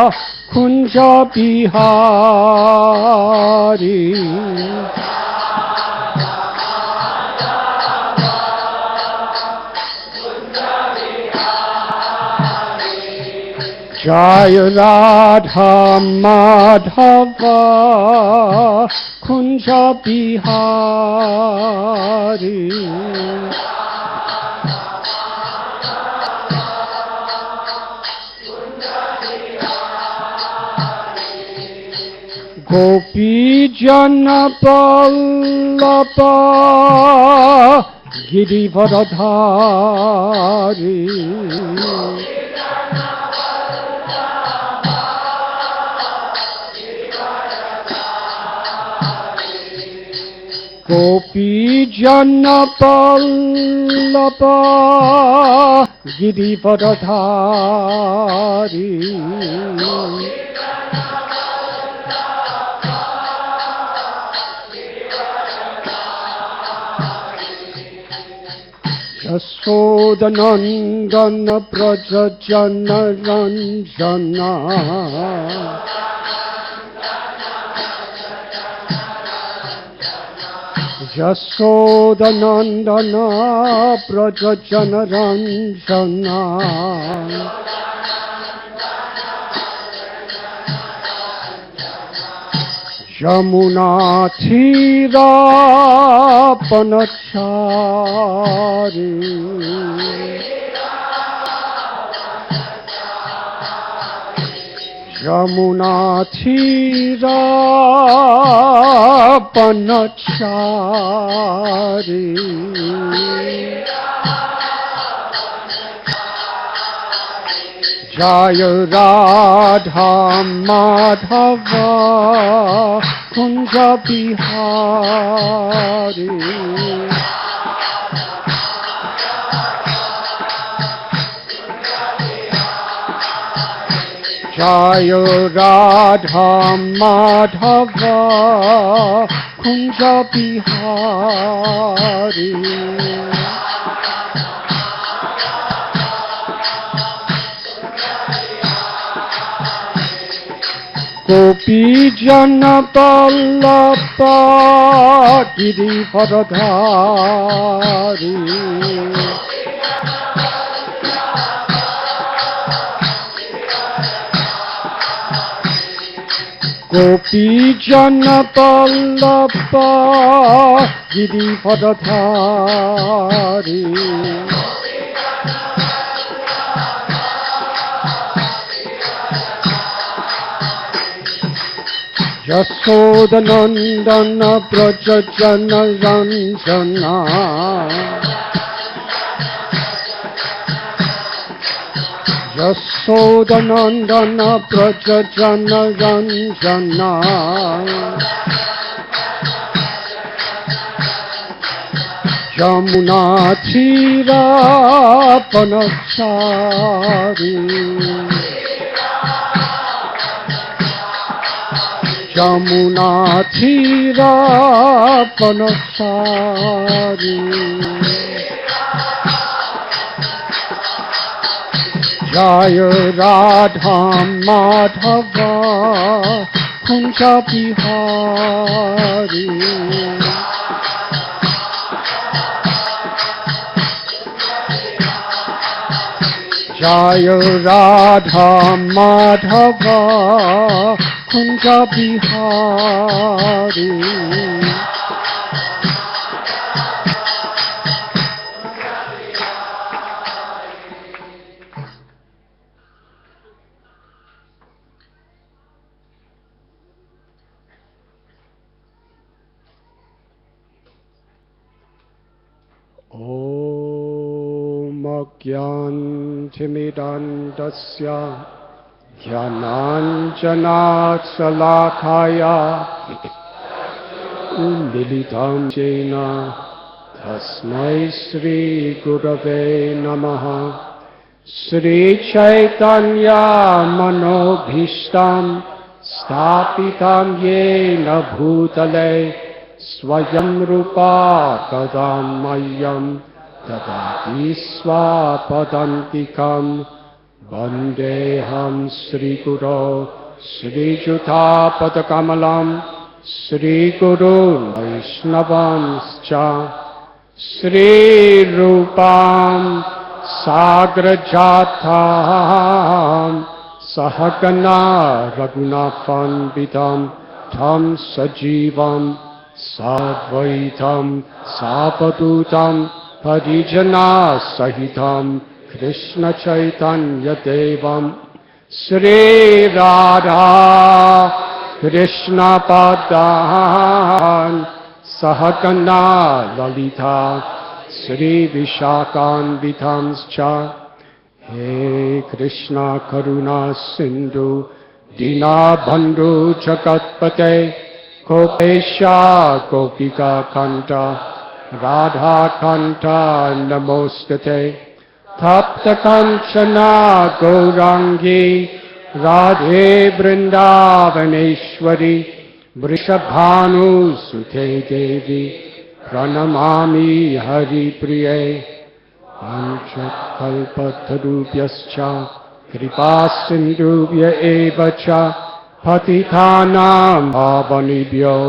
Kunja Bihari Jaya Radha Madhava Kunja Bihari Gopi Jana Vallabha Girivardhari Gopi Jana Vallabha Girivardhari Yashodanandana Prajajana Ranjana Yashodanandana Prajajana Ranjana Yamuna Thira Panachari Yamuna Thira Panachari Jaya Radha Madhava Kunja Bihari Jaya Radha Madhava Kunja Bihari Gopi Jana Vallabha Girivardhari Gopi Jana Vallabha Girivardhari Yashodanandana Prajajana Ranjana Yashodanandana Prajajana Ranjana Yamuna Thira Panachari Yamuna Thira Panachari Jaya Radha Madhava Kunja Bihari Jaya Radha Madhava Kunja Bihari Om Agyantimidandasya Jnananjana Salakaya Militam Jena Tasmai Sri Gurave Namaha Sri Chaitanya Manobhishtam Stapitam Yena Bhutale Swayam Rupa Kadam Mayam Tadati Swapadantikam Vandeham Sri Guru Sri Juta Padakamalam Sri Guru Vaishnavanscha Sri Rupam Sagrajatam Sahagana Raghunatham Tam Sajivam Sadvaitam Sapadutam Parijana Sahitam Krishna Chaitanya Devam Sri Radha Krishna Padan Sahagana Lalita Sri Vishakan Vitamscha He Krishna Karuna Sindhu Dina Bandhu Jagatpate Gopesha Gopika Kanta Radha Kanta Namostate Tapta Kanchana Gaurangi Radhe Vrindavaneshwari Vrishabhanu Sute Devi Pranamami Hari Priye Panchakalpatarubhyascha Kripasindhubhya evacha Patitanam Pavanibhyo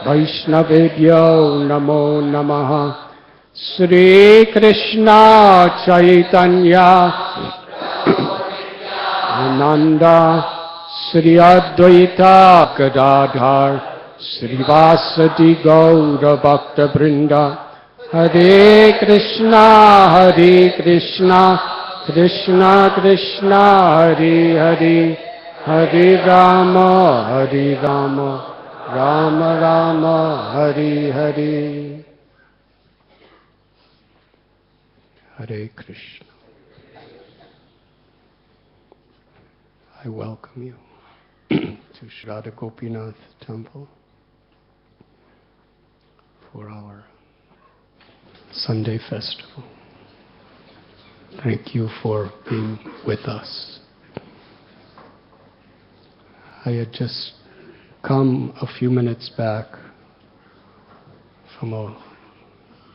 Vaishnavebhyo Namo Namaha Sri Krishna Chaitanya Ananda Sri Advaita Gadadhar Sri Vasati Gaura Bhakta Brinda Hare Krishna Krishna Krishna Hare Hare Hare Rama Rama Rama Hare Hare Hare Krishna. I welcome you to Srila Gopinath Temple for our Sunday festival. Thank you for being with us. I had just come a few minutes back from a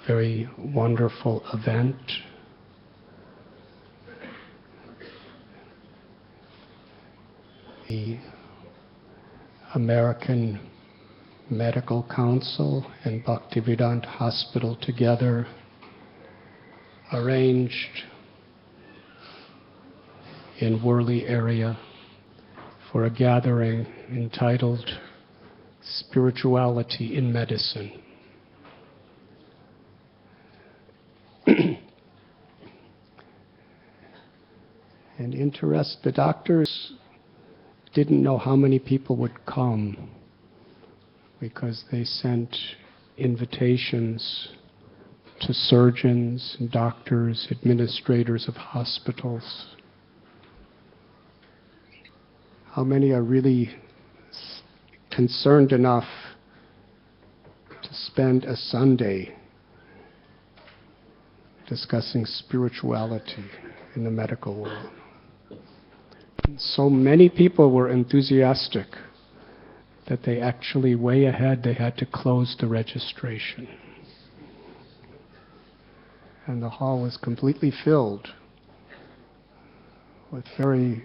very wonderful event. The American Medical Council and Bhaktivedanta Hospital together arranged in Worli area for a gathering entitled Spirituality in Medicine. And the doctors didn't know how many people would come because they sent invitations to surgeons, doctors, administrators of hospitals. How many are really concerned enough to spend a Sunday discussing spirituality in the medical world? So many people were enthusiastic that they actually, way ahead, they had to close the registration. And the hall was completely filled with very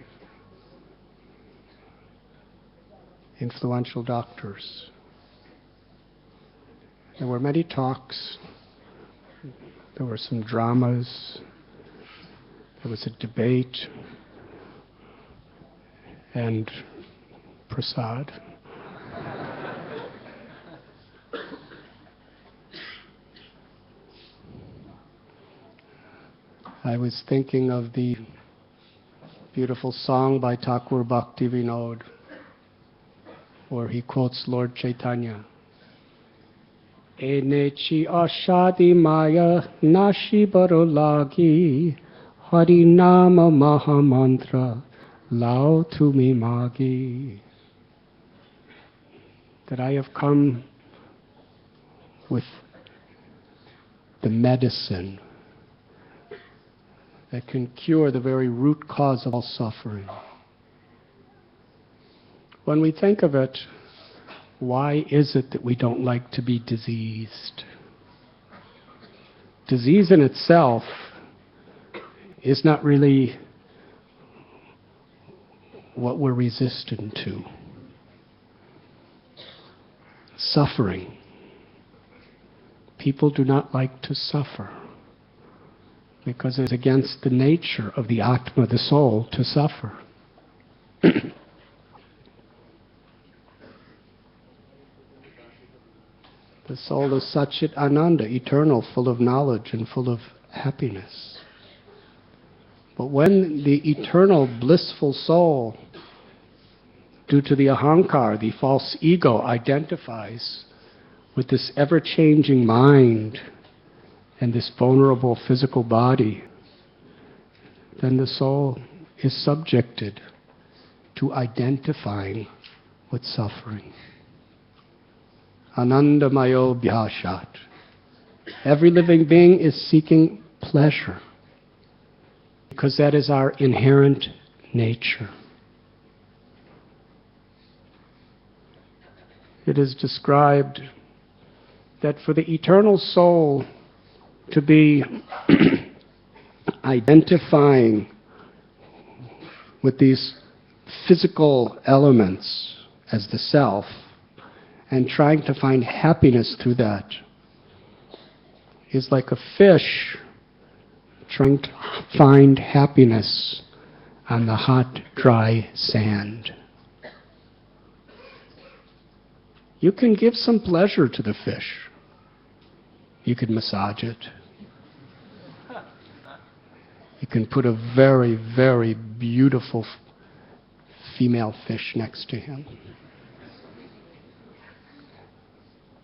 influential doctors. There were many talks. There were some dramas. There was a debate. And prasad. I was thinking of the beautiful song by Thakur Bhaktivinoda, where he quotes Lord Chaitanya. Enechi ashadi maya nashi barolagi hari nama mahamantra lao tumi magi. That I have come with the medicine that can cure the very root cause of all suffering. When we think of it, why is it that we don't like to be diseased? Disease in itself is not really what we're resistant to. Suffering. People do not like to suffer because it's against the nature of the Atma, the soul, to suffer. The soul is Satchit Ananda, eternal, full of knowledge and full of happiness. But when the eternal, blissful soul, due to the ahankar, the false ego, identifies with this ever-changing mind and this vulnerable physical body, then the soul is subjected to identifying with suffering. Anandamayo bhyashat. Every living being is seeking pleasure because that is our inherent nature. It is described that for the eternal soul to be identifying with these physical elements as the self and trying to find happiness through that is like a fish trying to find happiness on the hot, dry sand. You can give some pleasure to the fish. You can massage it. You can put a very, very beautiful female fish next to him.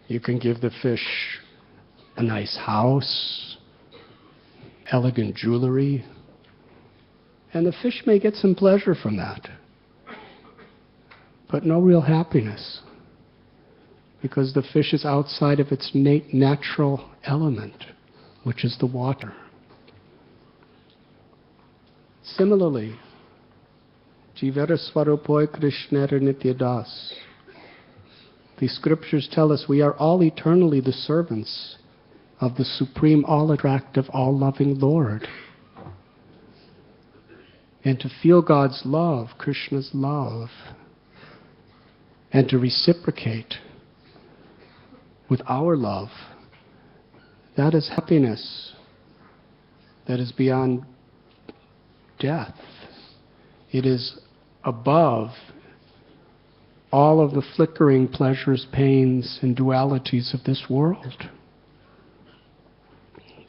You can give the fish a nice house, elegant jewelry, and the fish may get some pleasure from that, but no real happiness, because the fish is outside of its natural element, which is the water. Similarly, Jivara Swarupoi Krishnara Nityadas. The scriptures tell us we are all eternally the servants of the supreme, all-attractive, all-loving Lord. And to feel God's love, Krishna's love, and to reciprocate with our love, that is happiness that is beyond death. It is above all of the flickering pleasures, pains, and dualities of this world.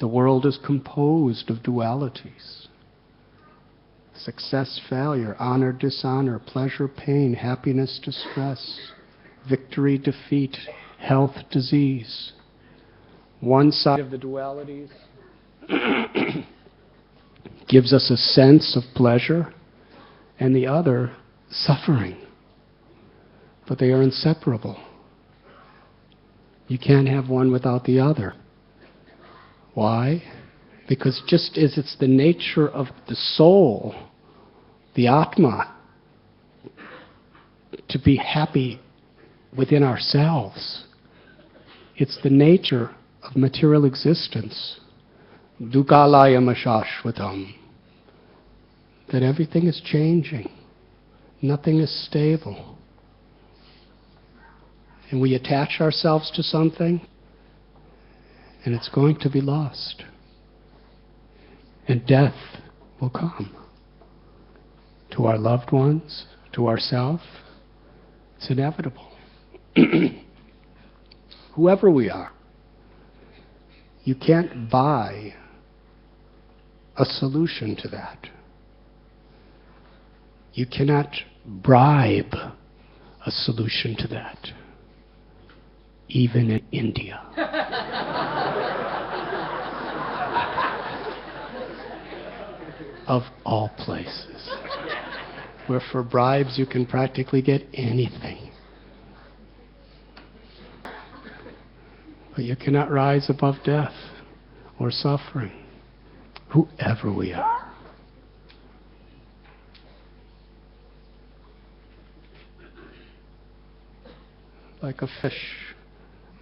The world is composed of dualities. Success, failure, honor, dishonor, pleasure, pain, happiness, distress, victory, defeat, health, disease. One side of the dualities gives us a sense of pleasure, and the other, suffering. But they are inseparable. You can't have one without the other. Why? Because just as it's the nature of the soul, the Atma, to be happy within ourselves, it's the nature of material existence, dukkhalayam ashashvatam, that everything is changing, nothing is stable. And we attach ourselves to something, and it's going to be lost. And death will come. To our loved ones, to ourselves, it's inevitable. Whoever we are, you can't buy a solution to that. You cannot bribe a solution to that. Even in India. Of all places. Where for bribes you can practically get anything. But you cannot rise above death or suffering, whoever we are. Like a fish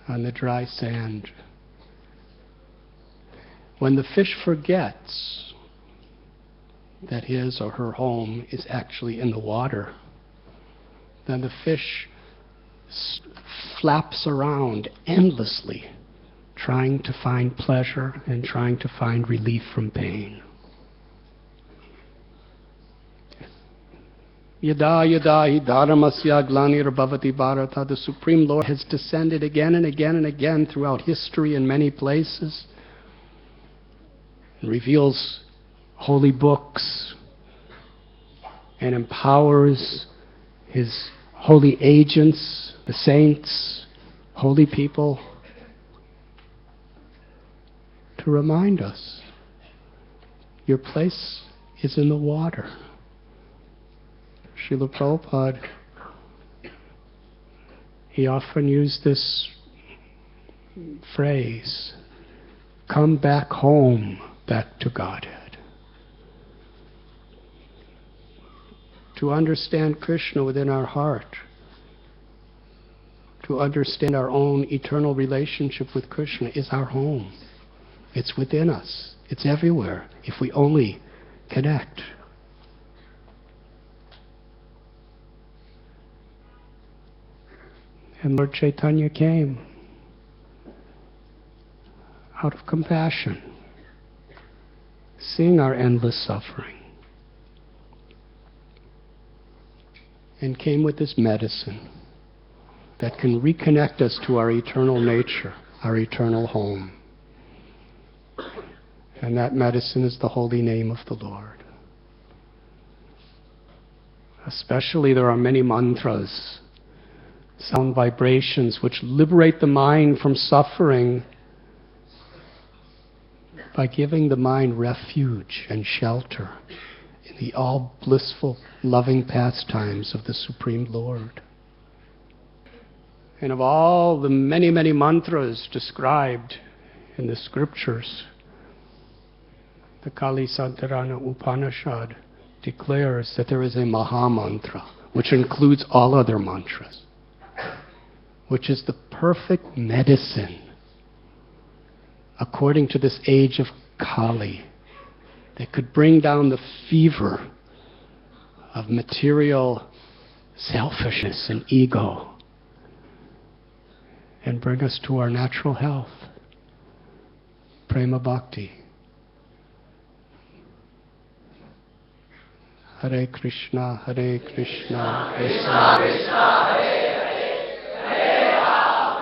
on the dry sand. When the fish forgets that his or her home is actually in the water, then the fish flaps around endlessly, trying to find pleasure and trying to find relief from pain. Yada yada hi dharmasya glanirabhavati bharata. The Supreme Lord has descended again and again and again throughout history in many places, and reveals holy books and empowers his holy agents, the saints, holy people, to remind us, your place is in the water. Srila Prabhupada, he often used this phrase, come back home, back to Godhead. To understand Krishna within our heart, to understand our own eternal relationship with Krishna is our home. It's within us. It's everywhere, if we only connect. And Lord Chaitanya came out of compassion, seeing our endless suffering, and came with this medicine that can reconnect us to our eternal nature, our eternal home. And that medicine is the holy name of the Lord. Especially there are many mantras, sound vibrations which liberate the mind from suffering by giving the mind refuge and shelter in the all blissful, loving pastimes of the Supreme Lord. And of all the many, many mantras described in the scriptures, the Kali Santarana Upanishad declares that there is a Maha Mantra, which includes all other mantras, which is the perfect medicine according to this age of Kali, that could bring down the fever of material selfishness and ego and bring us to our natural health, prema bhakti. Hare Krishna, Hare Krishna, Krishna Krishna, Hare Hare, Hare Ram,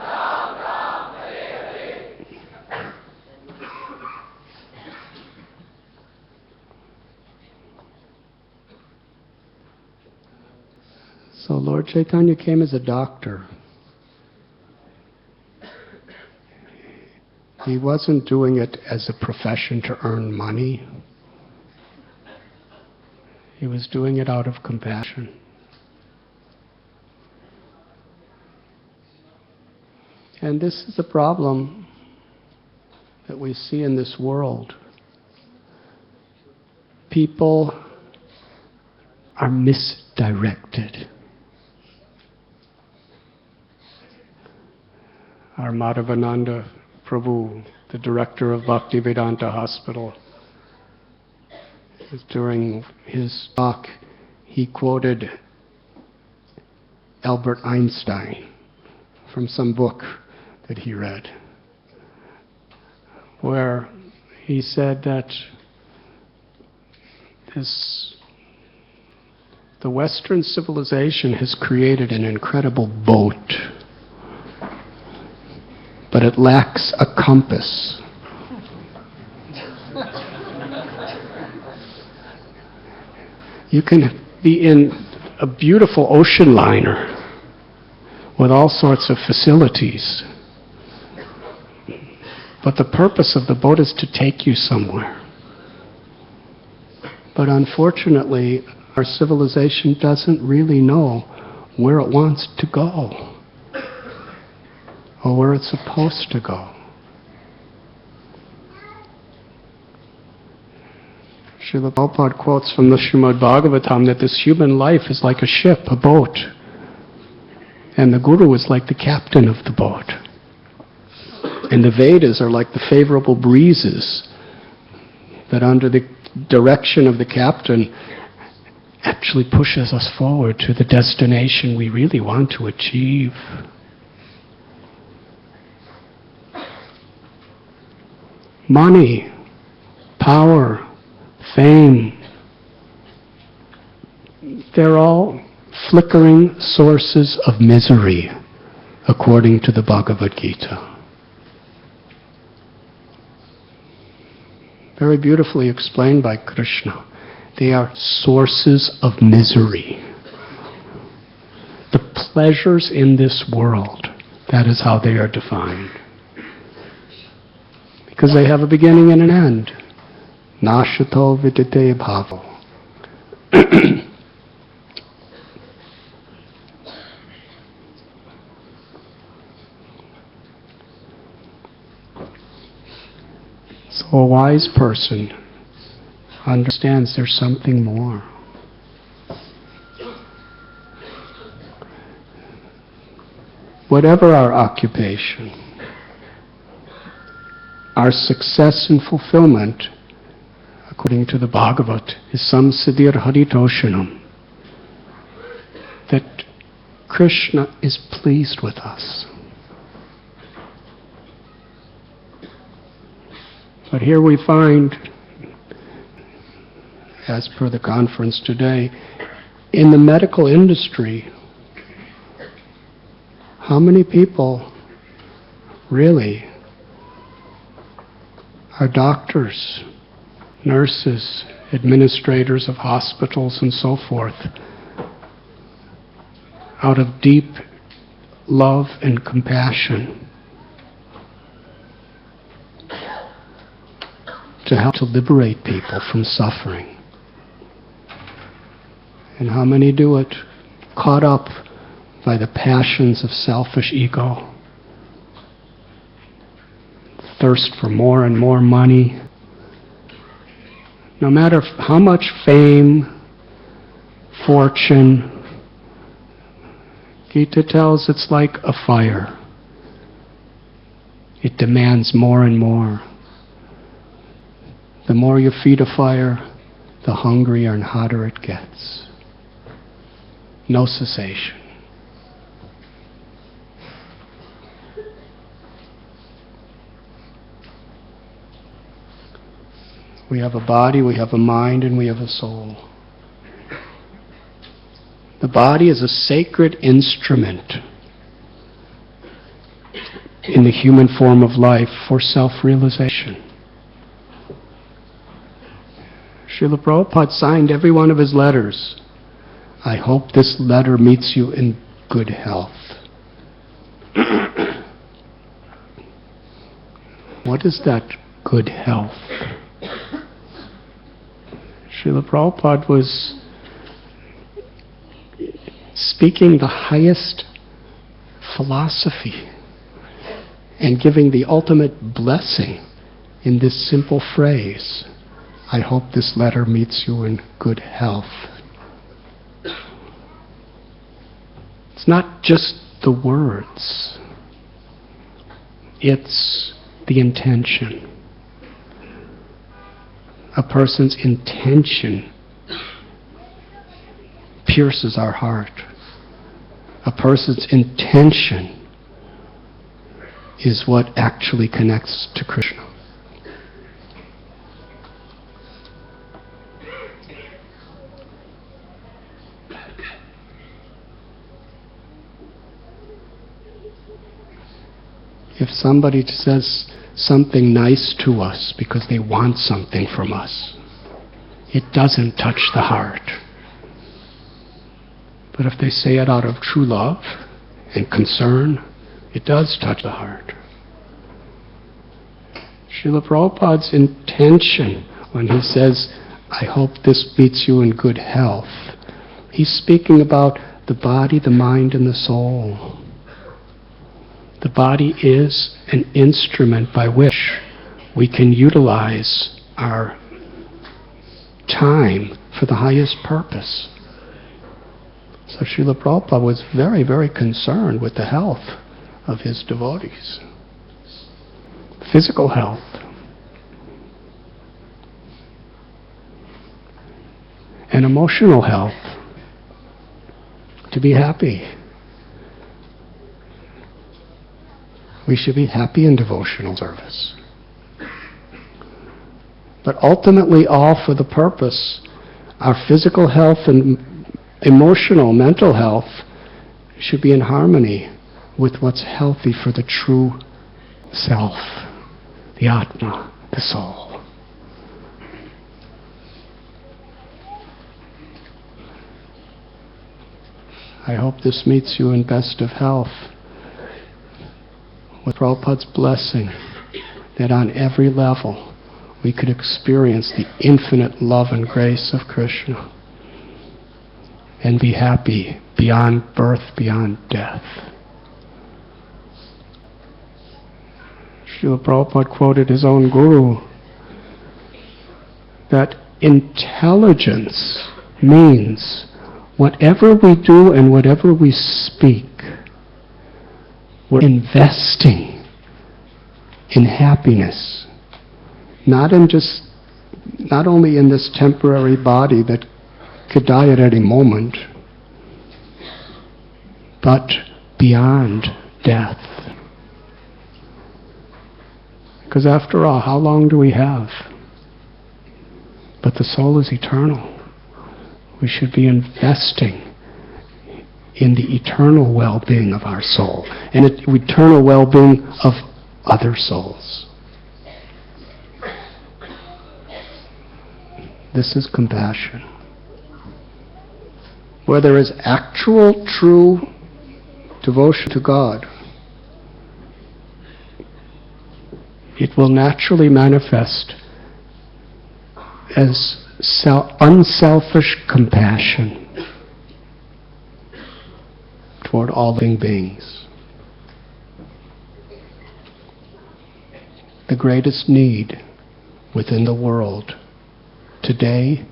Ram Ram, Hare Hare. So Lord Chaitanya came as a doctor. He wasn't doing it as a profession to earn money. He was doing it out of compassion. And this is the problem that we see in this world. People are misdirected. Our Madhavananda Prabhu, the director of Bhaktivedanta Hospital, during his talk, he quoted Albert Einstein from some book that he read, where he said that the Western civilization has created an incredible boat, but it lacks a compass. You can be in a beautiful ocean liner with all sorts of facilities, but the purpose of the boat is to take you somewhere. But unfortunately, our civilization doesn't really know where it wants to go or where it's supposed to go. Srila Prabhupada quotes from the Srimad Bhagavatam that this human life is like a ship, a boat, and the Guru is like the captain of the boat. And the Vedas are like the favorable breezes that under the direction of the captain actually pushes us forward to the destination we really want to achieve. Money, power, fame, they're all flickering sources of misery, according to the Bhagavad Gita. Very beautifully explained by Krishna. They are sources of misery. The pleasures in this world, that is how they are defined. Because they have a beginning and an end. Nashato vidite bhavo. So a wise person understands there's something more. Whatever our occupation, our success and fulfillment, according to the Bhagavat, is samsiddhir haritoshanam. That Krishna is pleased with us. But here we find, as per the conference today, in the medical industry, how many people really are doctors, nurses, administrators of hospitals and so forth, out of deep love and compassion, to help to liberate people from suffering. And how many do it caught up by the passions of selfish ego, thirst for more and more money. No matter how much fame, fortune, Gita tells it's like a fire. It demands more and more. The more you feed a fire, the hungrier and hotter it gets. No cessation. We have a body, we have a mind, and we have a soul. The body is a sacred instrument in the human form of life for self-realization. Srila Prabhupada signed every one of his letters. I hope this letter meets you in good health. What is that good health? Srila Prabhupada was speaking the highest philosophy and giving the ultimate blessing in this simple phrase. I hope this letter meets you in good health. It's not just the words. It's the intention. A person's intention pierces our heart. A person's intention is what actually connects to Krishna. If somebody says something nice to us because they want something from us, it doesn't touch the heart. But if they say it out of true love and concern, it does touch the heart. Srila Prabhupada's intention when he says, I hope this meets you in good health, he's speaking about the body, the mind, and the soul. The body is an instrument by which we can utilize our time for the highest purpose. So Srila Prabhupada was very, very concerned with the health of his devotees. Physical health. and emotional health. To be happy. We should be happy in devotional service. But ultimately all for the purpose, our physical health and emotional, mental health should be in harmony with what's healthy for the true self, the Atma, the soul. I hope this meets you in best of health, with Prabhupada's blessing that on every level we could experience the infinite love and grace of Krishna and be happy beyond birth, beyond death. Srila Prabhupada quoted his own guru that intelligence means whatever we do and whatever we speak, we're investing in happiness, not only in this temporary body that could die at any moment, but beyond death. Because after all, how long do we have? But the soul is eternal. We should be investing in the eternal well-being of our soul and the eternal well-being of other souls. This is compassion. Where there is actual, true devotion to God, it will naturally manifest as unselfish compassion toward all living beings. The greatest need within the world today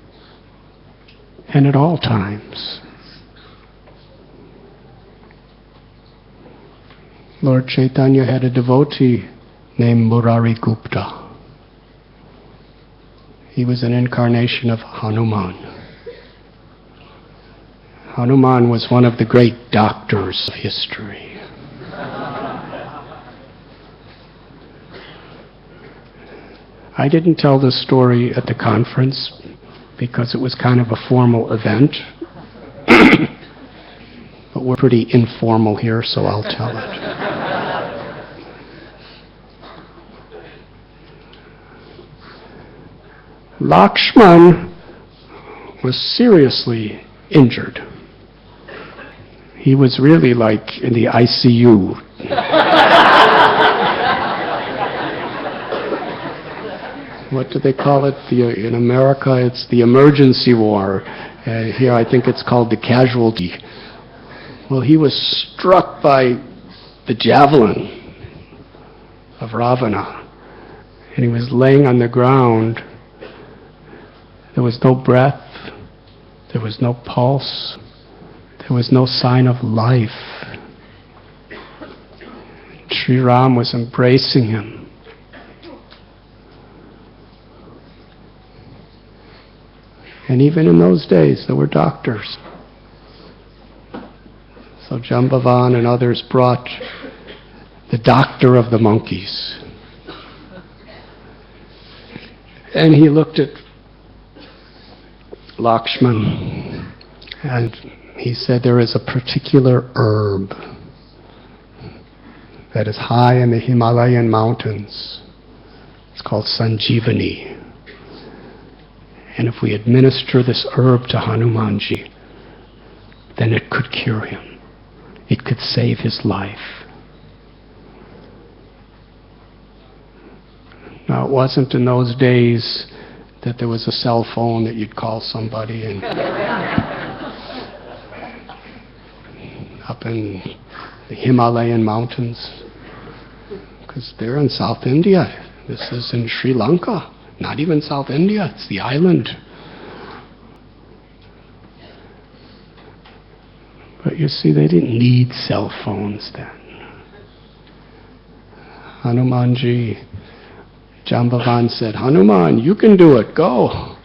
and at all times. Lord Chaitanya had a devotee named Murari Gupta. He was an incarnation of Hanuman. Hanuman was one of the great doctors of history. I didn't tell this story at the conference because it was kind of a formal event. But we're pretty informal here, so I'll tell it. Lakshman was seriously injured. He was really like in the ICU. What do they call it? In America, it's the emergency war. Here, I think it's called the casualty. Well, he was struck by the javelin of Ravana, and he was laying on the ground. There was no breath, there was no pulse, there was no sign of life. Sri Ram was embracing him. And even in those days, there were doctors. So Jambavan and others brought the doctor of the monkeys. And he looked at Lakshman, and he said, there is a particular herb that is high in the Himalayan mountains. It's called Sanjeevani. And if we administer this herb to Hanumanji, then it could cure him. It could save his life. Now, it wasn't in those days that there was a cell phone that you'd call somebody and up in the Himalayan mountains, because they're in South India. This is in Sri Lanka, not even South India, it's the island. But you see, they didn't need cell phones then. Hanumanji, Jambavan said, Hanuman, you can do it, go.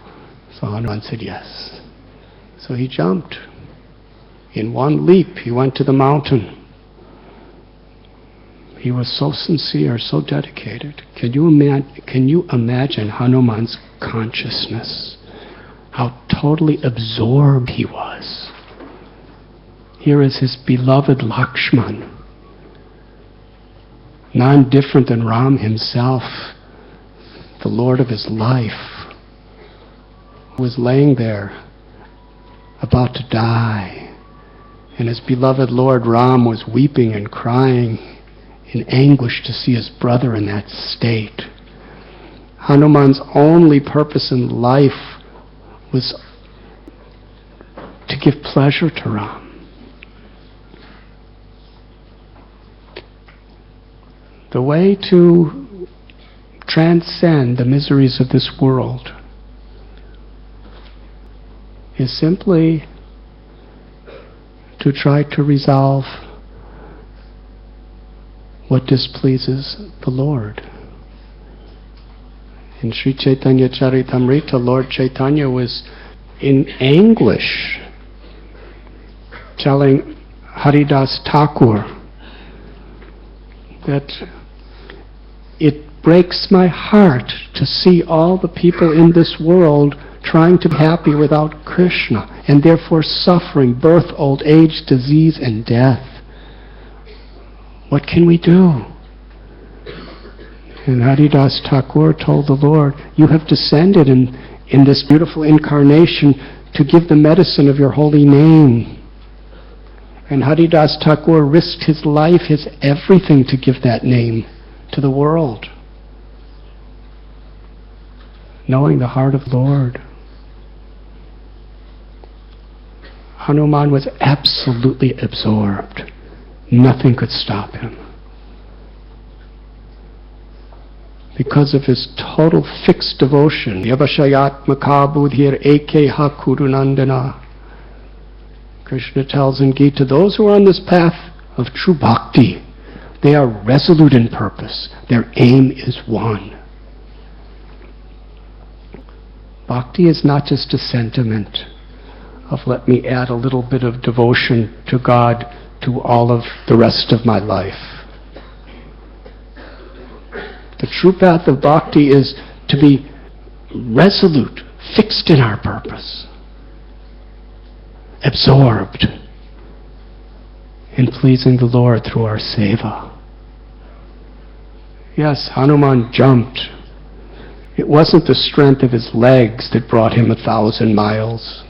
So Hanuman said, yes. So he jumped. In one leap, he went to the mountain. He was so sincere, so dedicated. Can you imagine Hanuman's consciousness? How totally absorbed he was. Here is his beloved Lakshman, none different than Ram himself, the Lord of his life, who was laying there about to die. And his beloved Lord Ram was weeping and crying in anguish to see his brother in that state. Hanuman's only purpose in life was to give pleasure to Ram. The way to transcend the miseries of this world is simply to try to resolve what displeases the Lord. In Sri Chaitanya Charitamrita, Lord Chaitanya was in anguish telling Haridas Thakur that it breaks my heart to see all the people in this world trying to be happy without Krishna, and therefore suffering birth, old age, disease, and death. What can we do? And Haridas Thakur told the Lord, you have descended in this beautiful incarnation to give the medicine of your holy name. And Haridas Thakur risked his life, his everything, to give that name to the world, knowing the heart of the Lord. Hanuman was absolutely absorbed. Nothing could stop him. Because of his total fixed devotion. Yavashayatmaka buddhir ekeha kurunandana. Krishna tells in Gita, those who are on this path of true bhakti, they are resolute in purpose. Their aim is one. Bhakti is not just a sentiment of let me add a little bit of devotion to God to all of the rest of my life. The true path of bhakti is to be resolute, fixed in our purpose, absorbed in pleasing the Lord through our seva. Yes, Hanuman jumped. It wasn't the strength of his legs that brought him 1,000 miles.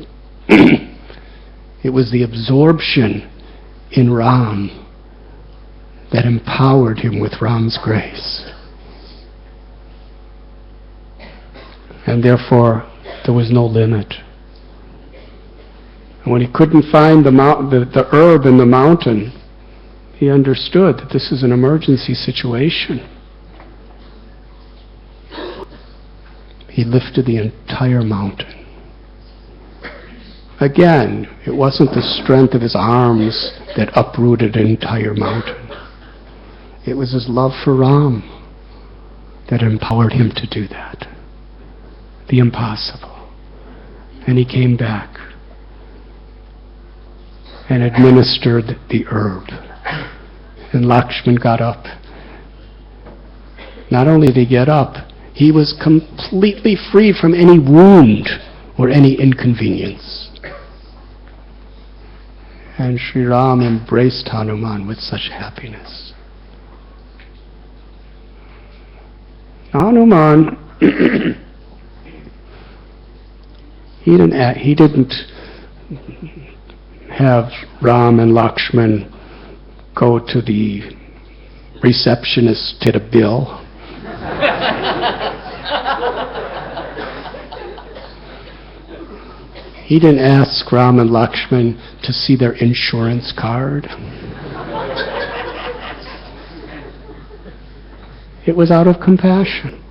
It was the absorption in Ram that empowered him with Ram's grace. And therefore, there was no limit. And when he couldn't find the herb in the mountain, he understood that this is an emergency situation. He lifted the entire mountain. Again, it wasn't the strength of his arms that uprooted an entire mountain. It was his love for Ram that empowered him to do that. The impossible. And he came back and administered the herb. And Lakshman got up. Not only did he get up, he was completely free from any wound or any inconvenience. And Sri Ram embraced Hanuman with such happiness. Hanuman, he didn't have Ram and Lakshman go to the receptionist to the bill. He didn't ask Ram and Lakshman to see their insurance card. It was out of compassion.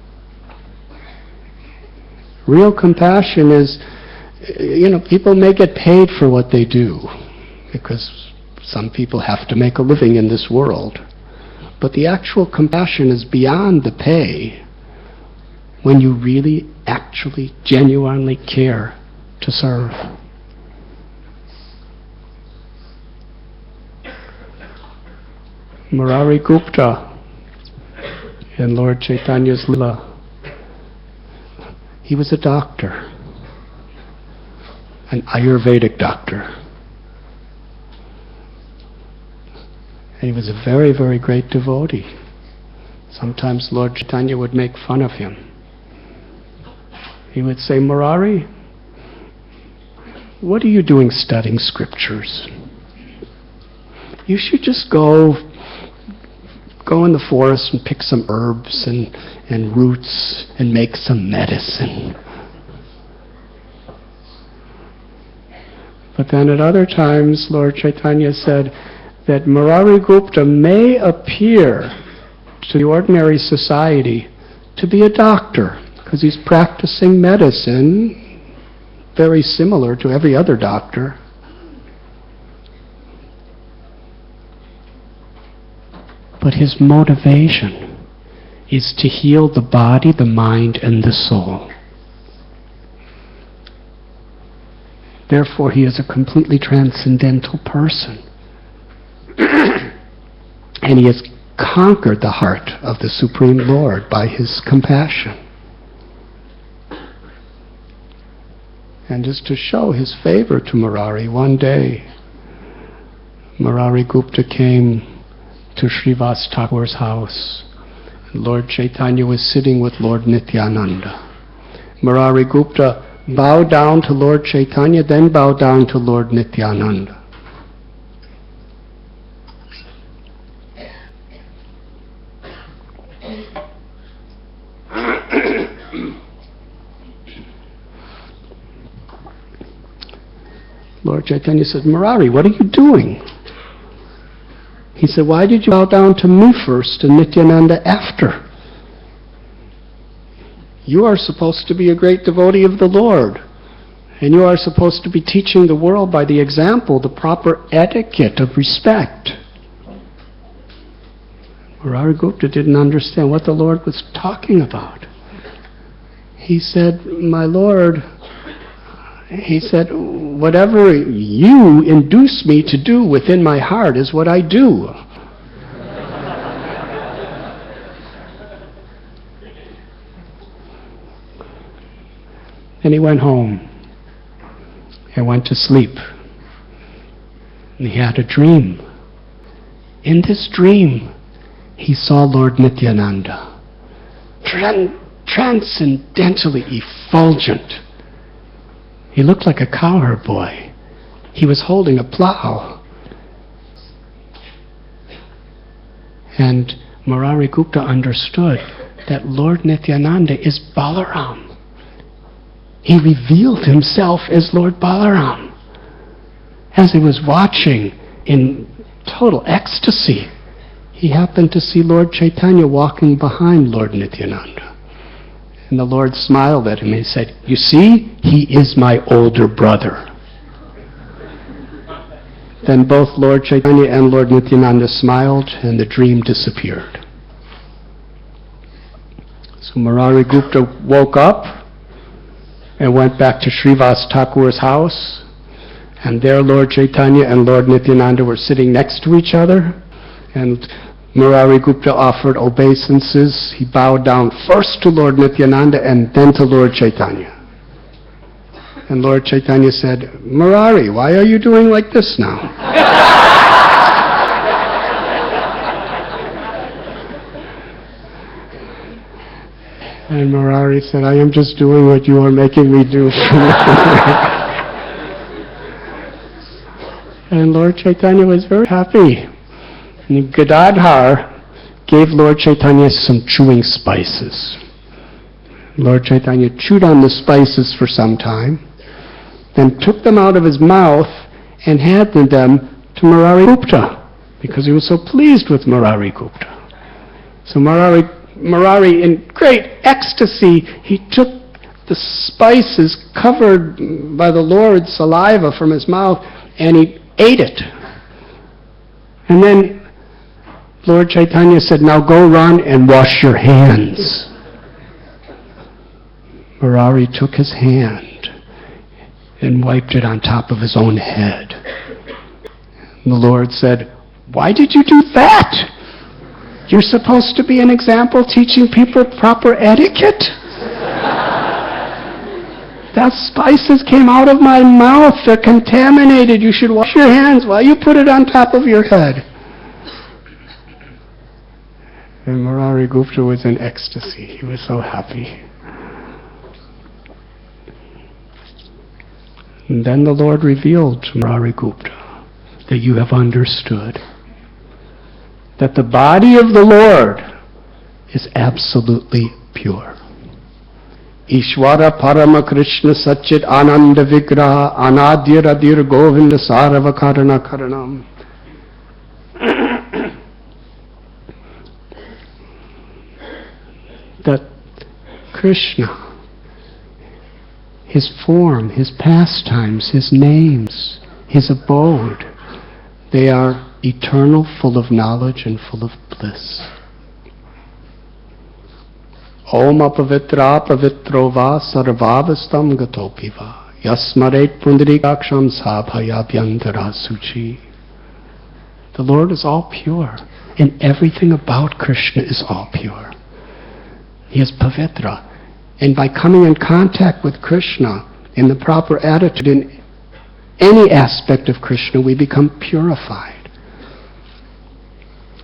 Real compassion is, people may get paid for what they do, because some people have to make a living in this world. But the actual compassion is beyond the pay when you really, actually, genuinely care to serve. Murari Gupta in Lord Chaitanya's Lila. He was a doctor, an Ayurvedic doctor. And he was a very, very great devotee. Sometimes Lord Chaitanya would make fun of him. He would say, Murari, what are you doing studying scriptures? You should just go in the forest and pick some herbs and roots and make some medicine. But then at other times, Lord Chaitanya said that Murari Gupta may appear to the ordinary society to be a doctor, because he's practicing medicine very similar to every other doctor. But his motivation is to heal the body, the mind, and the soul. Therefore, he is a completely transcendental person. And he has conquered the heart of the Supreme Lord by his compassion. And just to show his favor to Murari, one day, Murari Gupta came to Srivas Thakur's house. Lord Chaitanya was sitting with Lord Nityananda. Murari Gupta bowed down to Lord Chaitanya, then bowed down to Lord Nityananda. Lord Chaitanya said, Murari, what are you doing? He said, why did you bow down to me first and Nityananda after? You are supposed to be a great devotee of the Lord. And you are supposed to be teaching the world by the example, the proper etiquette of respect. Murari Gupta didn't understand what the Lord was talking about. He said, my Lord, he said, whatever you induce me to do within my heart is what I do. And he went home and went to sleep. And he had a dream. In this dream, he saw Lord Nityananda, transcendentally effulgent. He looked like a cowherd boy. He was holding a plow. And Murari Gupta understood that Lord Nityananda is Balaram. He revealed himself as Lord Balaram. As he was watching in total ecstasy, he happened to see Lord Chaitanya walking behind Lord Nityananda. And the Lord smiled at him and said, you see, he is my older brother. Then both Lord Chaitanya and Lord Nityananda smiled and the dream disappeared. So Murari Gupta woke up and went back to Srivas Thakur's house. And there Lord Chaitanya and Lord Nityananda were sitting next to each other. And Murari Gupta offered obeisances. He bowed down first to Lord Nityananda and then to Lord Chaitanya. And Lord Chaitanya said, Murari, why are you doing like this now? And Murari said, I am just doing what you are making me do. And Lord Chaitanya was very happy. And Gadadhar gave Lord Chaitanya some chewing spices. Lord Chaitanya chewed on the spices for some time, then took them out of his mouth and handed them to Murari Gupta, because he was so pleased with Murari Gupta. So Murari, in great ecstasy, he took the spices covered by the Lord's saliva from his mouth and he ate it. And then Lord Chaitanya said, now go run and wash your hands. Murari took his hand and wiped it on top of his own head. And the Lord said, why did you do that? You're supposed to be an example teaching people proper etiquette? That spices came out of my mouth. They're contaminated. You should wash your hands while you put it on top of your head. And Murari Gupta was in ecstasy. He was so happy. And then the Lord revealed to Murari Gupta that you have understood that the body of the Lord is absolutely pure. Ishvara Parama Krishna Satchit Ananda Vigraha Anadya Radhir Govinda Saravakarana Karanam. That Krishna, his form, his pastimes, his names, his abode, they are eternal, full of knowledge and full of bliss. Om apavitra pavitro va sarvavastam gatopi va yasmaret pundarikaksham sabhayabhyantara suchi. The Lord is all pure, and everything about Krishna is all pure. He is pavitra. And by coming in contact with Krishna in the proper attitude, in any aspect of Krishna, we become purified.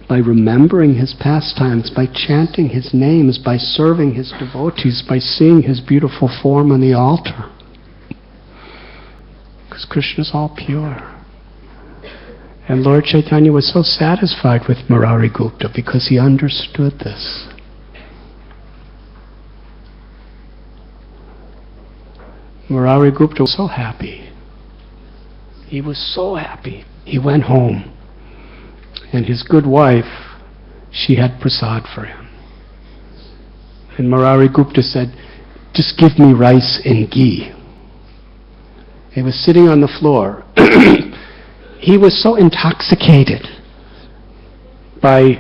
By remembering his pastimes, by chanting his names, by serving his devotees, by seeing his beautiful form on the altar. Because Krishna is all pure. And Lord Chaitanya was so satisfied with Murari Gupta because he understood this. Murari Gupta was so happy. He was so happy. He went home. And his good wife, she had prasad for him. And Murari Gupta said, just give me rice and ghee. He was sitting on the floor. He was so intoxicated by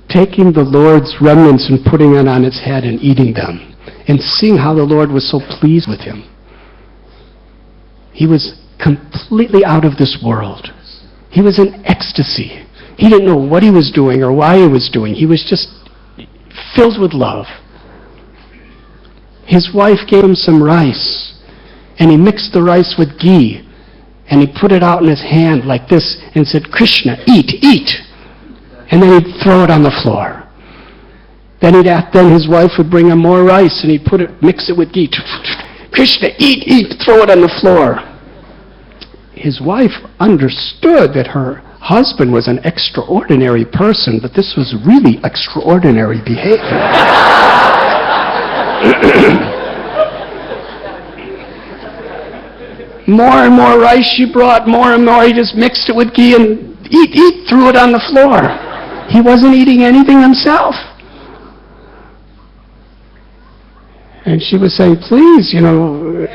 taking the Lord's remnants and putting it on his head and eating them, and seeing how the Lord was so pleased with him. He was completely out of this world. He was in ecstasy. He didn't know what he was doing or why he was doing. He was just filled with love. His wife gave him some rice, and he mixed the rice with ghee, and he put it out in his hand like this and said, Krishna, eat, eat. And then he'd throw it on the floor. Then his wife would bring him more rice, and he'd mix it with ghee. Krishna, eat, eat, throw it on the floor. His wife understood that her husband was an extraordinary person, but this was really extraordinary behavior. More and more rice she brought, more and more. He just mixed it with ghee and eat, threw it on the floor. He wasn't eating anything himself. And she was saying, please, you're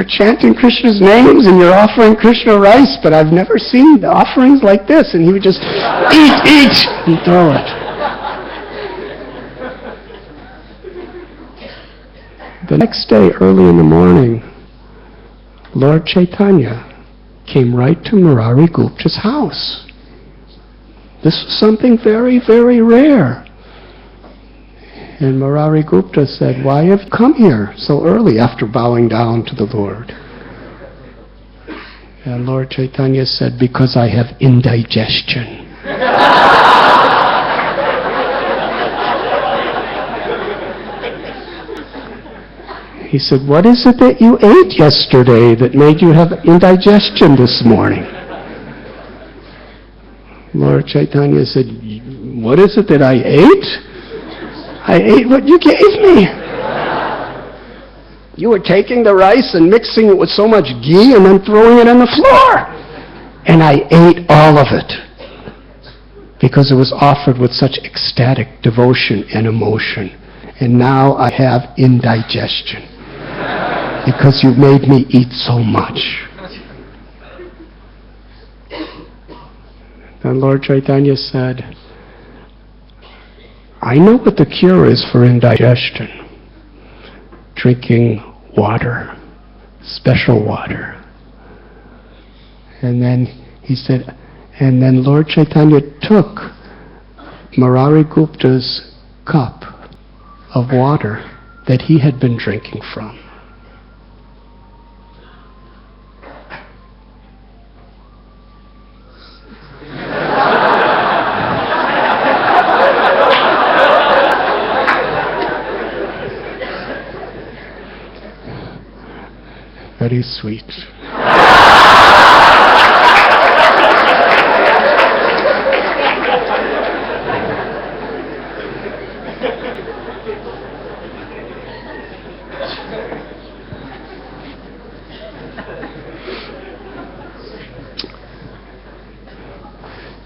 chanting Krishna's names and you're offering Krishna rice, but I've never seen offerings like this. And he would just eat, and throw it. The next day, early in the morning, Lord Chaitanya came right to Murari Gupta's house. This was something very, very rare. And Murari Gupta said, why have you come here so early after bowing down to the Lord? And Lord Chaitanya said, because I have indigestion. He said, what is it that you ate yesterday that made you have indigestion this morning? Lord Chaitanya said, what is it that I ate? I ate what you gave me. You were taking the rice and mixing it with so much ghee and then throwing it on the floor. And I ate all of it because it was offered with such ecstatic devotion and emotion. And now I have indigestion because you made me eat so much. And Lord Chaitanya said, I know what the cure is for indigestion. Drinking water, special water. And then he said, and then Lord Chaitanya took Murari Gupta's cup of water that he had been drinking from. Very sweet.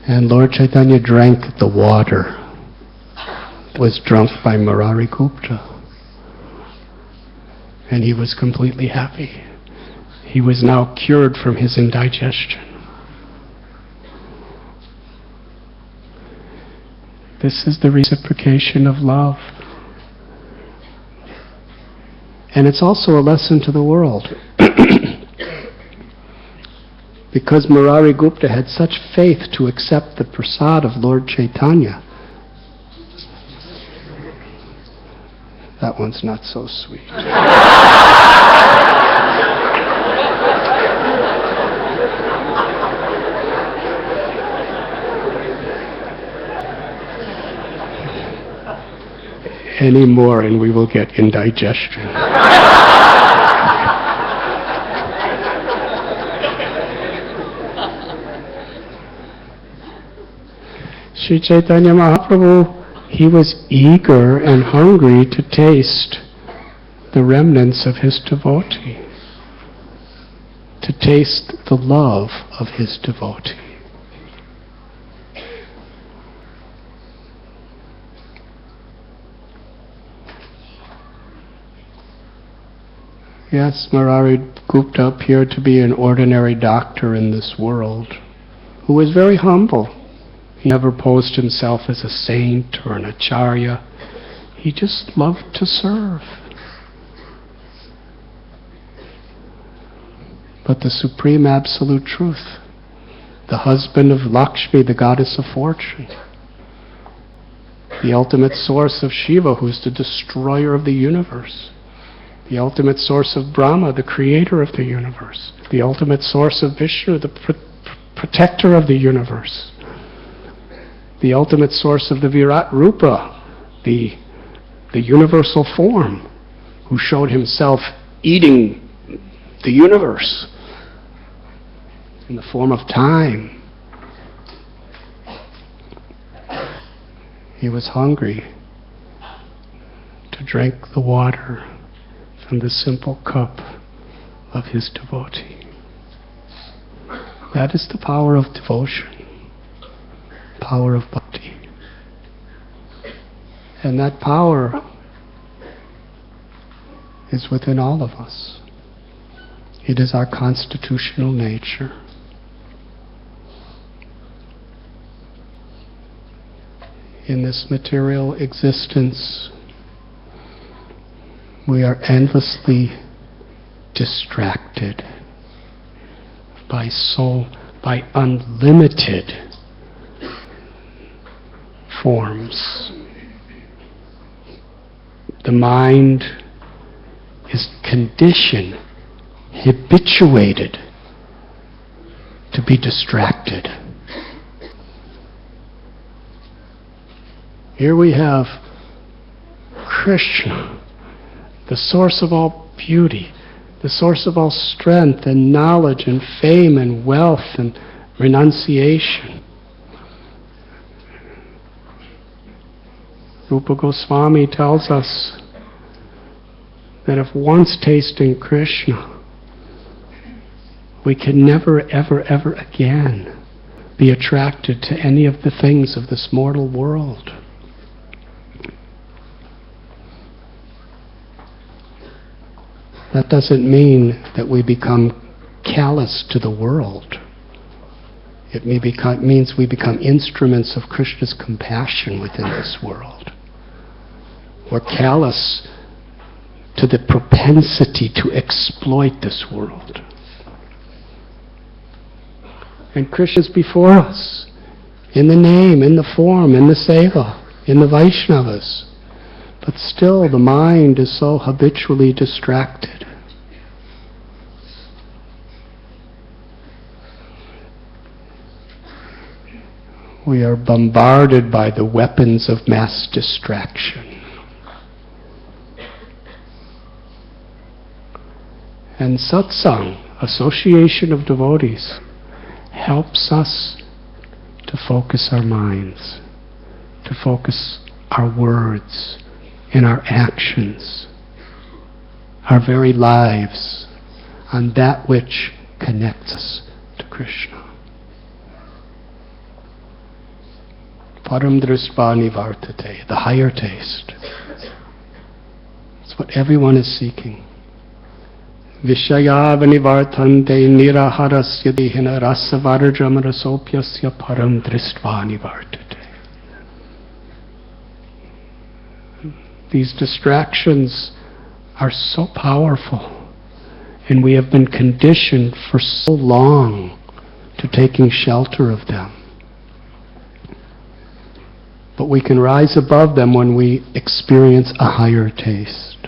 And Lord Chaitanya drank the water, was drunk by Murari Gupta. And he was completely happy. He was now cured from his indigestion. This is the reciprocation of love. And it's also a lesson to the world. Because Murari Gupta had such faith to accept the prasad of Lord Chaitanya. That one's not so sweet. Any more and we will get indigestion. Sri Chaitanya Mahaprabhu, he was eager and hungry to taste the remnants of his devotee, to taste the love of his devotee. Yes, Murari Gupta appeared to be an ordinary doctor in this world, who was very humble. He never posed himself as a saint or an acharya. He just loved to serve. But the supreme absolute truth, the husband of Lakshmi, the goddess of fortune, the ultimate source of Shiva, who's the destroyer of the universe, the ultimate source of Brahma, the creator of the universe, the ultimate source of Vishnu, the protector of the universe, the ultimate source of the Virat Rupa, the universal form, who showed himself eating the universe in the form of time. He was hungry to drink the water from the simple cup of his devotee. That is the power of devotion, power of bhakti. And that power is within all of us. It is our constitutional nature. In this material existence, we are endlessly distracted by unlimited forms. The mind is conditioned, habituated to be distracted. Here we have Krishna, the source of all beauty, the source of all strength and knowledge and fame and wealth and renunciation. Rupa Goswami tells us that if once tasting Krishna, we can never, ever, ever again be attracted to any of the things of this mortal world. That doesn't mean that we become callous to the world. It means we become instruments of Krishna's compassion within this world. We're callous to the propensity to exploit this world. And Krishna's before us. in the name, in the form, in the seva, in the Vaishnavas. But still the mind is so habitually distracted. We are bombarded by the weapons of mass distraction. And satsang, association of devotees, helps us to focus our minds, to focus our words and our actions, our very lives, on that which connects us to Krishna. Param drisva nivartate, the higher taste. It's what everyone is seeking. Vishaya vanivartante niraharasya dehina rasavarajamrasopyasya param drisva nivartate. These distractions are so powerful, and we have been conditioned for so long to taking shelter of them. But we can rise above them when we experience a higher taste.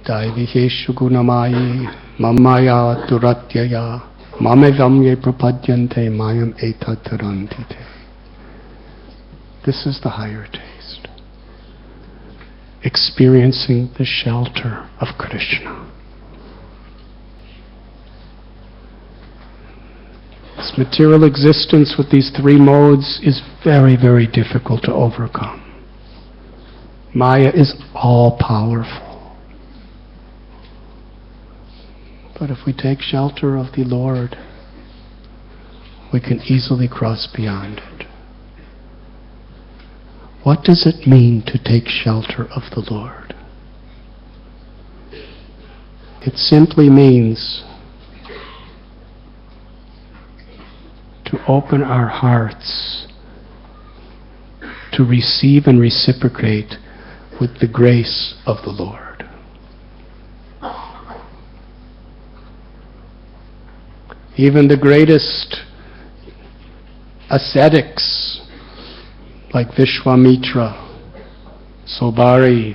Daiviheshu gunamayi mamaya duratyaya mamegamye prapadyante mayam etatarandite. This is the higher taste. Experiencing the shelter of Krishna. This material existence with these three modes is very, very difficult to overcome. Maya is all-powerful. But if we take shelter of the Lord, we can easily cross beyond it. What does it mean to take shelter of the Lord? It simply means to open our hearts to receive and reciprocate with the grace of the Lord. Even the greatest ascetics like Vishwamitra, Sobari,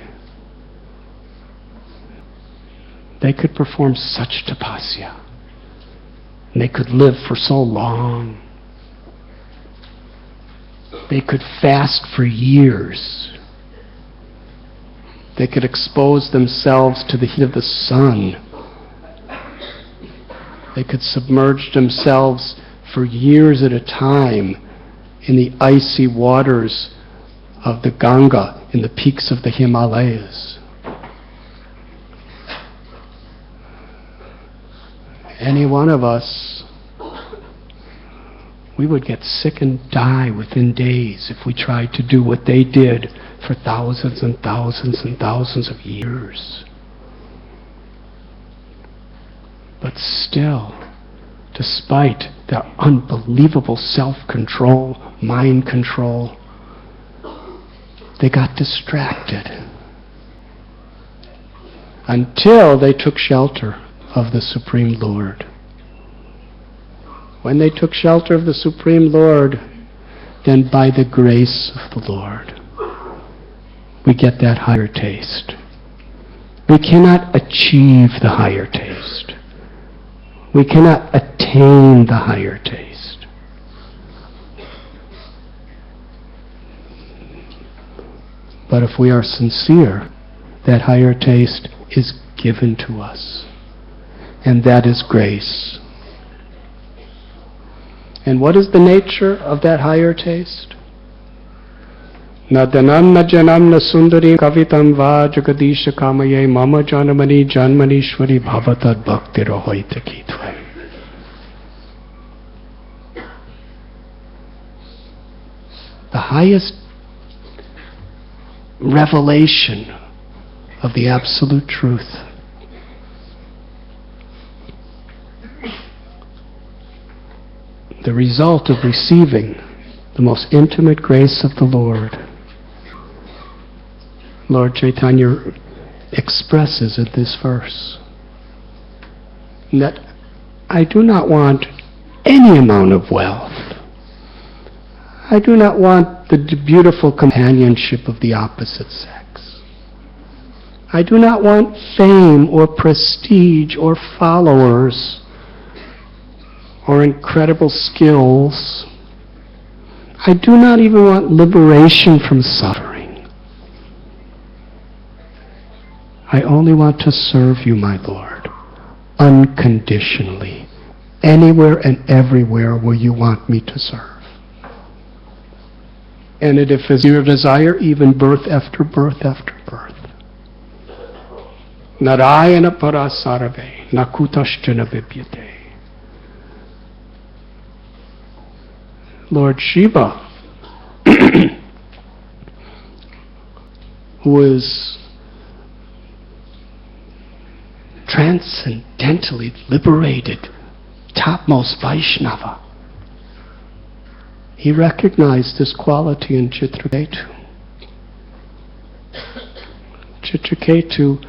they could perform such tapasya. And they could live for so long. They could fast for years. They could expose themselves to the heat of the sun. They could submerge themselves for years at a time in the icy waters of the Ganga in the peaks of the Himalayas. Any one of us, we would get sick and die within days if we tried to do what they did for thousands and thousands and thousands of years. But still, despite their unbelievable self-control, mind control, they got distracted until they took shelter of the Supreme Lord. When they took shelter of the Supreme Lord, then by the grace of the Lord, we get that higher taste. We cannot achieve the higher taste. We cannot attain the higher taste. But if we are sincere, that higher taste is given to us. And that is grace. And what is the nature of that higher taste? Na danam na janam na sundari kavitam va jagadisha kamaye mama janamani janmanishwari bhavatad bhakti rahoita kitve. The highest revelation of the absolute truth. The result of receiving the most intimate grace of the Lord. Lord Chaitanya expresses in this verse that I do not want any amount of wealth. I do not want the beautiful companionship of the opposite sex. I do not want fame or prestige or followers or incredible skills. I do not even want liberation from suffering. I only want to serve you, my Lord, unconditionally, anywhere and everywhere where you want me to serve. And if it is your desire, even birth after birth after birth. Narayana parasarave, nakutashchana vibyate. Lord Shiva, who is transcendentally liberated, topmost Vaishnava, he recognized this quality in Chitraketu. Chitraketu,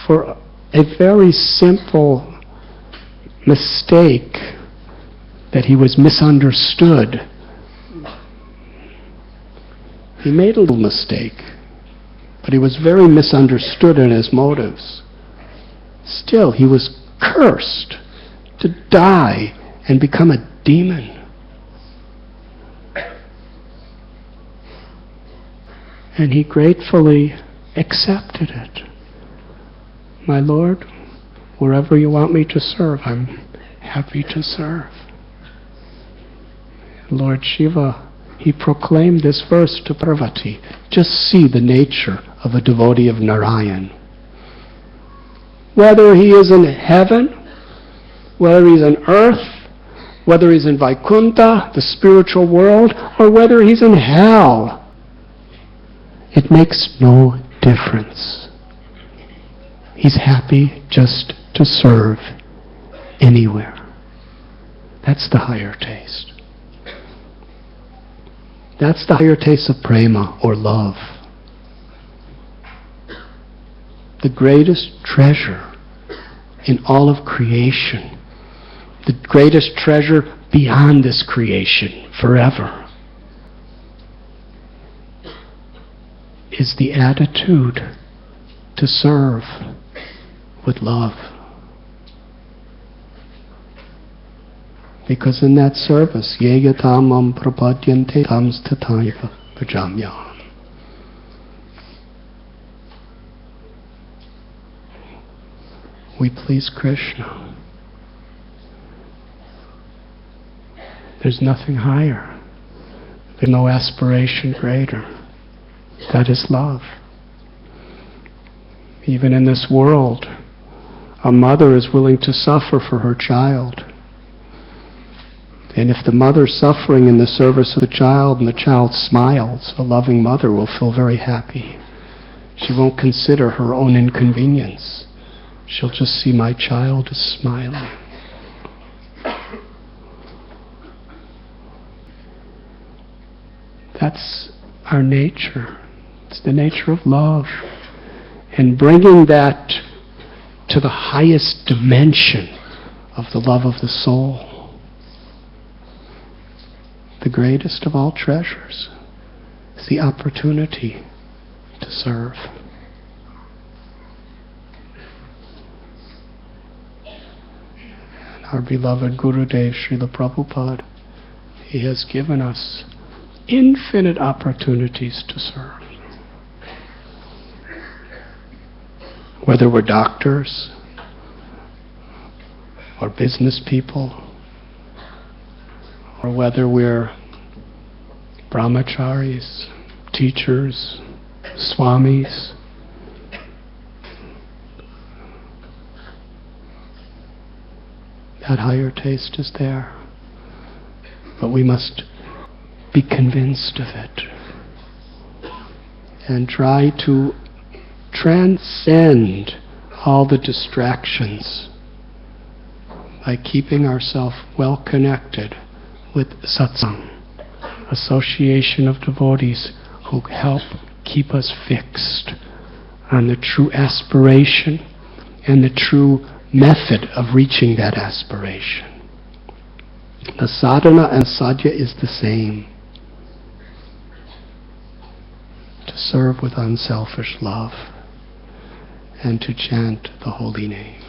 for a very simple mistake that he was misunderstood, he made a little mistake, but he was very misunderstood in his motives. Still, he was cursed to die and become a demon. And he gratefully accepted it. My Lord, wherever you want me to serve, I'm happy to serve. Lord Shiva, he proclaimed this verse to Parvati. Just see the nature of a devotee of Narayan. Whether he is in heaven, whether he's on earth, whether he's in Vaikuntha, the spiritual world, or whether he's in hell, it makes no difference. He's happy just to serve anywhere. That's the higher taste. That's the higher taste of prema, or love. The greatest treasure in all of creation, the greatest treasure beyond this creation forever, is the attitude to serve with love. Because in that service, yeyatam mam prapadyante tams tataiva bhajamyam. We please Krishna. There's nothing higher. There's no aspiration greater. That is love. Even in this world, a mother is willing to suffer for her child. And if the mother's suffering in the service of the child and the child smiles, a loving mother will feel very happy. She won't consider her own inconvenience. She'll just see my child is smiling. That's our nature. It's the nature of love. And bringing that to the highest dimension of the love of the soul, the greatest of all treasures, is the opportunity to serve. And our beloved Gurudev, Srila Prabhupada, he has given us infinite opportunities to serve. Whether we're doctors or business people, or whether we're brahmacharis, teachers, swamis, that higher taste is there. But we must be convinced of it and try to transcend all the distractions by keeping ourselves well connected with satsang, association of devotees who help keep us fixed on the true aspiration and the true method of reaching that aspiration. The sadhana and sadhya is the same. To serve with unselfish love and to chant the holy names.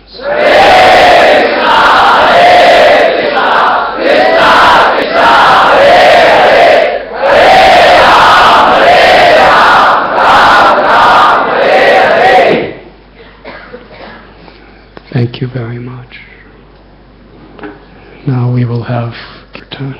Thank you very much. Now we will have kirtan.